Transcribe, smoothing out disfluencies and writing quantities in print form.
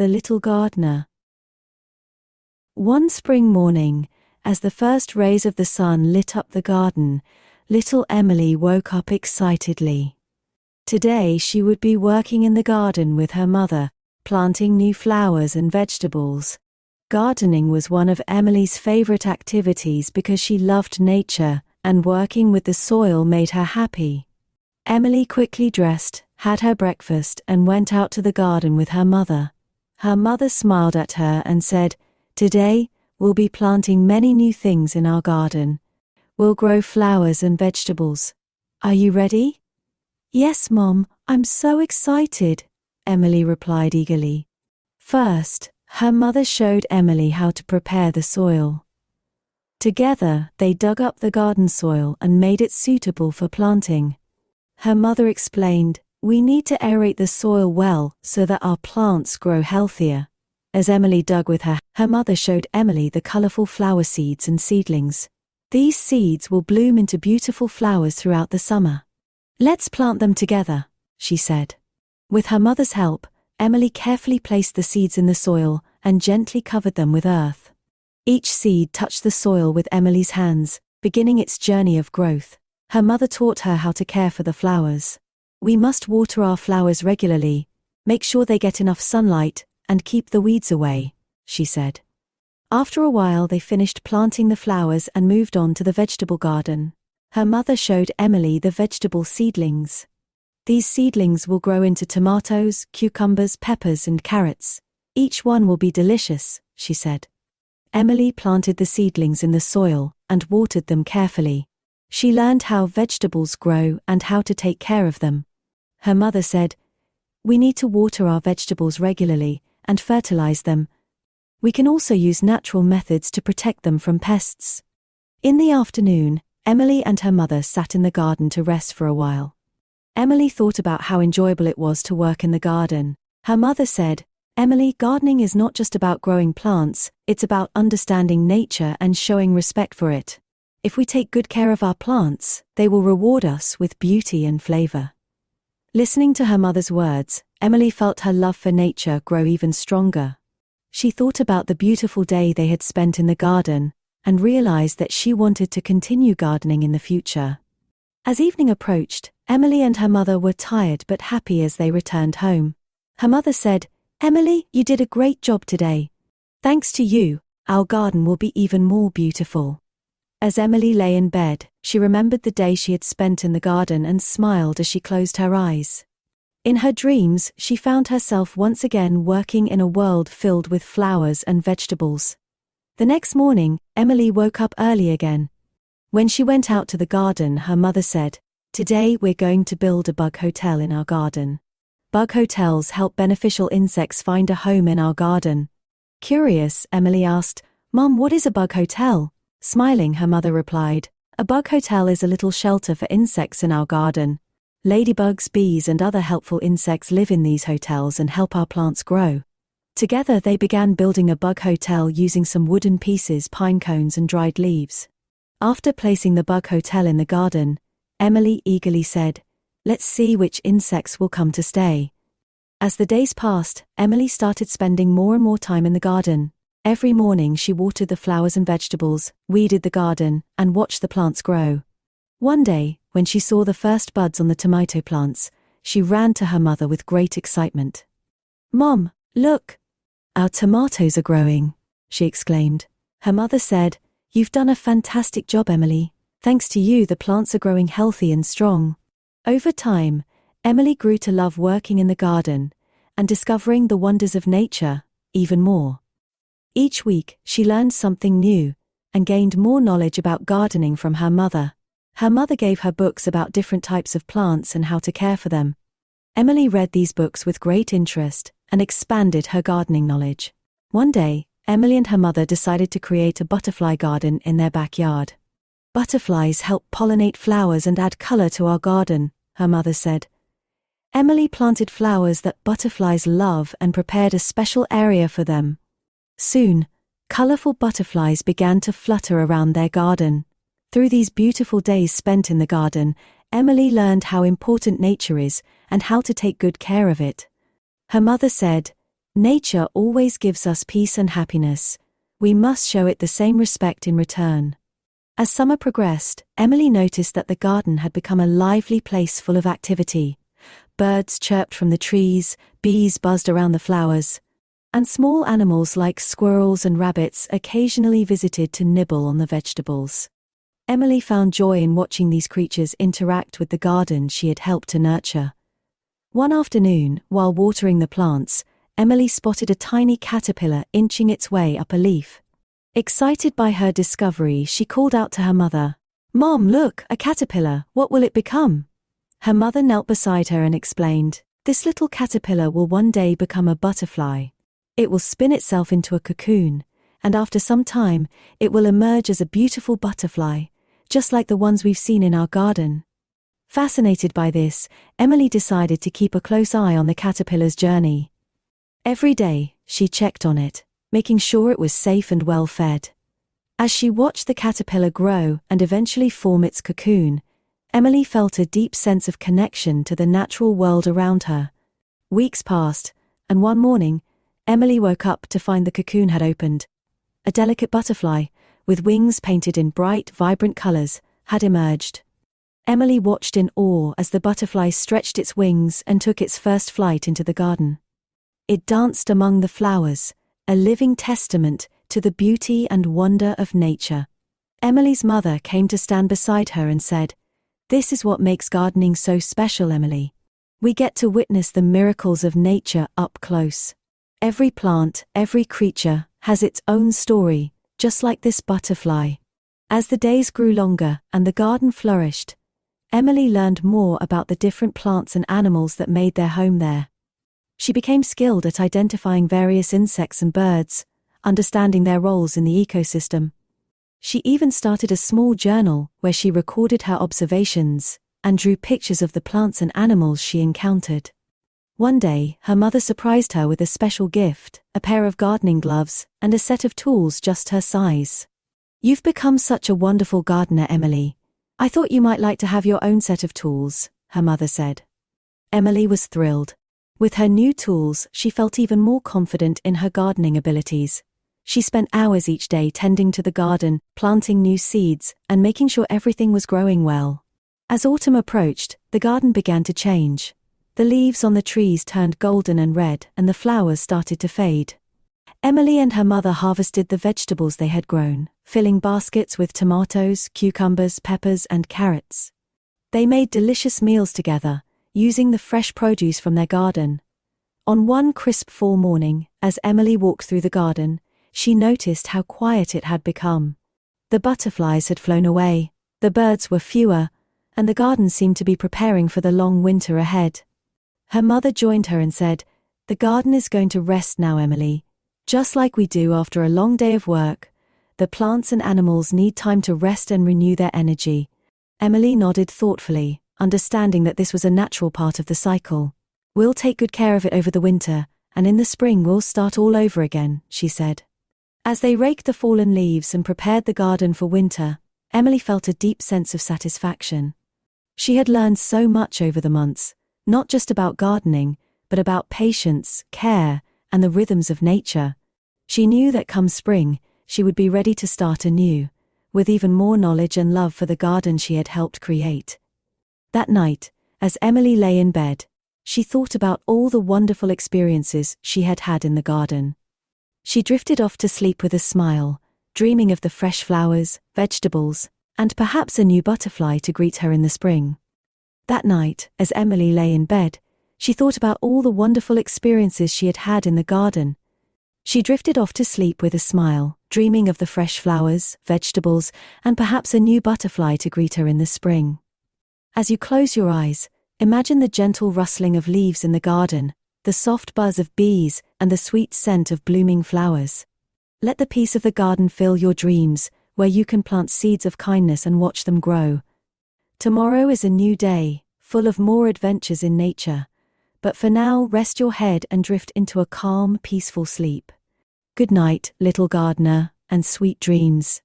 the little gardener. One spring morning, as the first rays of the sun lit up the garden, little Emily woke up excitedly. Today she would be working in the garden with her mother, planting new flowers and vegetables. Gardening was one of Emily's favorite activities because she loved nature, and working with the soil made her happy. Emily quickly dressed, had her breakfast, and went out to the garden with her mother. Her mother smiled at her and said, "Today, we'll be planting many new things in our garden. We'll grow flowers and vegetables. Are you ready?" "Yes, Mom, I'm so excited," Emily replied eagerly. First, her mother showed Emily how to prepare the soil. Together, they dug up the garden soil and made it suitable for planting. Her mother explained, "We need to aerate the soil well so that our plants grow healthier." As Emily dug with her mother showed Emily the colorful flower seeds and seedlings. These seeds will bloom into beautiful flowers throughout the summer. "Let's plant them together," she said. With her mother's help, Emily carefully placed the seeds in the soil and gently covered them with earth. Each seed touched the soil with Emily's hands, beginning its journey of growth. Her mother taught her how to care for the flowers. "We must water our flowers regularly, make sure they get enough sunlight, and keep the weeds away," she said. After a while they finished planting the flowers and moved on to the vegetable garden. Her mother showed Emily the vegetable seedlings. "These seedlings will grow into tomatoes, cucumbers, peppers, and carrots. Each one will be delicious," she said. Emily planted the seedlings in the soil and watered them carefully. She learned how vegetables grow and how to take care of them. Her mother said, "We need to water our vegetables regularly and fertilize them. We can also use natural methods to protect them from pests." In the afternoon, Emily and her mother sat in the garden to rest for a while. Emily thought about how enjoyable it was to work in the garden. Her mother said, "Emily, gardening is not just about growing plants, it's about understanding nature and showing respect for it. If we take good care of our plants, they will reward us with beauty and flavor." Listening to her mother's words, Emily felt her love for nature grow even stronger. She thought about the beautiful day they had spent in the garden, and realized that she wanted to continue gardening in the future. As evening approached, Emily and her mother were tired but happy as they returned home. Her mother said, "Emily, you did a great job today. Thanks to you, our garden will be even more beautiful." As Emily lay in bed, she remembered the day she had spent in the garden and smiled as she closed her eyes. In her dreams, she found herself once again working in a world filled with flowers and vegetables. The next morning, Emily woke up early again. When she went out to the garden, her mother said, "Today we're going to build a bug hotel in our garden. Bug hotels help beneficial insects find a home in our garden." Curious, Emily asked, "Mom, what is a bug hotel?" Smiling, her mother replied, "A bug hotel is a little shelter for insects in our garden. Ladybugs, bees, and other helpful insects live in these hotels and help our plants grow." Together they began building a bug hotel using some wooden pieces, pine cones, and dried leaves. After placing the bug hotel in the garden, Emily eagerly said, "Let's see which insects will come to stay." As the days passed, Emily started spending more and more time in the garden. Every morning she watered the flowers and vegetables, weeded the garden, and watched the plants grow. One day, when she saw the first buds on the tomato plants, she ran to her mother with great excitement. "Mom, look! Our tomatoes are growing," she exclaimed. Her mother said, "You've done a fantastic job, Emily. Thanks to you, the plants are growing healthy and strong." Over time, Emily grew to love working in the garden and discovering the wonders of nature even more. Each week, she learned something new and gained more knowledge about gardening from her mother. Her mother gave her books about different types of plants and how to care for them. Emily read these books with great interest and expanded her gardening knowledge. One day, Emily and her mother decided to create a butterfly garden in their backyard. "Butterflies help pollinate flowers and add color to our garden," her mother said. Emily planted flowers that butterflies love and prepared a special area for them. Soon, colorful butterflies began to flutter around their garden. Through these beautiful days spent in the garden, Emily learned how important nature is and how to take good care of it. Her mother said, Nature always gives us peace and happiness. We must show it the same respect in return. As summer progressed, Emily noticed that the garden had become a lively place full of activity. Birds chirped from the trees, bees buzzed around the flowers, and small animals like squirrels and rabbits occasionally visited to nibble on the vegetables. Emily found joy in watching these creatures interact with the garden she had helped to nurture. One afternoon, while watering the plants, Emily spotted a tiny caterpillar inching its way up a leaf. Excited by her discovery, she called out to her mother, "Mom, look, a caterpillar, what will it become?" Her mother knelt beside her and explained, "This little caterpillar will one day become a butterfly. It will spin itself into a cocoon, and after some time, it will emerge as a beautiful butterfly, just like the ones we've seen in our garden." Fascinated by this, Emily decided to keep a close eye on the caterpillar's journey. Every day, she checked on it, making sure it was safe and well fed. As she watched the caterpillar grow and eventually form its cocoon, Emily felt a deep sense of connection to the natural world around her. Weeks passed, and one morning, Emily woke up to find the cocoon had opened. A delicate butterfly, with wings painted in bright, vibrant colors, had emerged. Emily watched in awe as the butterfly stretched its wings and took its first flight into the garden. It danced among the flowers, a living testament to the beauty and wonder of nature. Emily's mother came to stand beside her and said, "This is what makes gardening so special, Emily. We get to witness the miracles of nature up close. Every plant, every creature, has its own story, just like this butterfly." As the days grew longer and the garden flourished, Emily learned more about the different plants and animals that made their home there. She became skilled at identifying various insects and birds, understanding their roles in the ecosystem. She even started a small journal where she recorded her observations and drew pictures of the plants and animals she encountered. One day, her mother surprised her with a special gift, a pair of gardening gloves and a set of tools just her size. "You've become such a wonderful gardener, Emily. I thought you might like to have your own set of tools," her mother said. Emily was thrilled. With her new tools, she felt even more confident in her gardening abilities. She spent hours each day tending to the garden, planting new seeds, and making sure everything was growing well. As autumn approached, the garden began to change. The leaves on the trees turned golden and red, and the flowers started to fade. Emily and her mother harvested the vegetables they had grown, filling baskets with tomatoes, cucumbers, peppers, and carrots. They made delicious meals together, using the fresh produce from their garden. On one crisp fall morning, as Emily walked through the garden, she noticed how quiet it had become. The butterflies had flown away, the birds were fewer, and the garden seemed to be preparing for the long winter ahead. Her mother joined her and said, "The garden is going to rest now, Emily. Just like we do after a long day of work, the plants and animals need time to rest and renew their energy." Emily nodded thoughtfully, understanding that this was a natural part of the cycle. "We'll take good care of it over the winter, and in the spring we'll start all over again," she said. As they raked the fallen leaves and prepared the garden for winter, Emily felt a deep sense of satisfaction. She had learned so much over the months, not just about gardening, but about patience, care, and the rhythms of nature. She knew that come spring, she would be ready to start anew, with even more knowledge and love for the garden she had helped create. That night, as Emily lay in bed, she thought about all the wonderful experiences she had had in the garden. She drifted off to sleep with a smile, dreaming of the fresh flowers, vegetables, and perhaps a new butterfly to greet her in the spring. That night, as Emily lay in bed, she thought about all the wonderful experiences she had had in the garden. She drifted off to sleep with a smile, dreaming of the fresh flowers, vegetables, and perhaps a new butterfly to greet her in the spring. As you close your eyes, imagine the gentle rustling of leaves in the garden, the soft buzz of bees, and the sweet scent of blooming flowers. Let the peace of the garden fill your dreams, where you can plant seeds of kindness and watch them grow. Tomorrow is a new day, full of more adventures in nature. But for now, rest your head and drift into a calm, peaceful sleep. Good night, little gardener, and sweet dreams.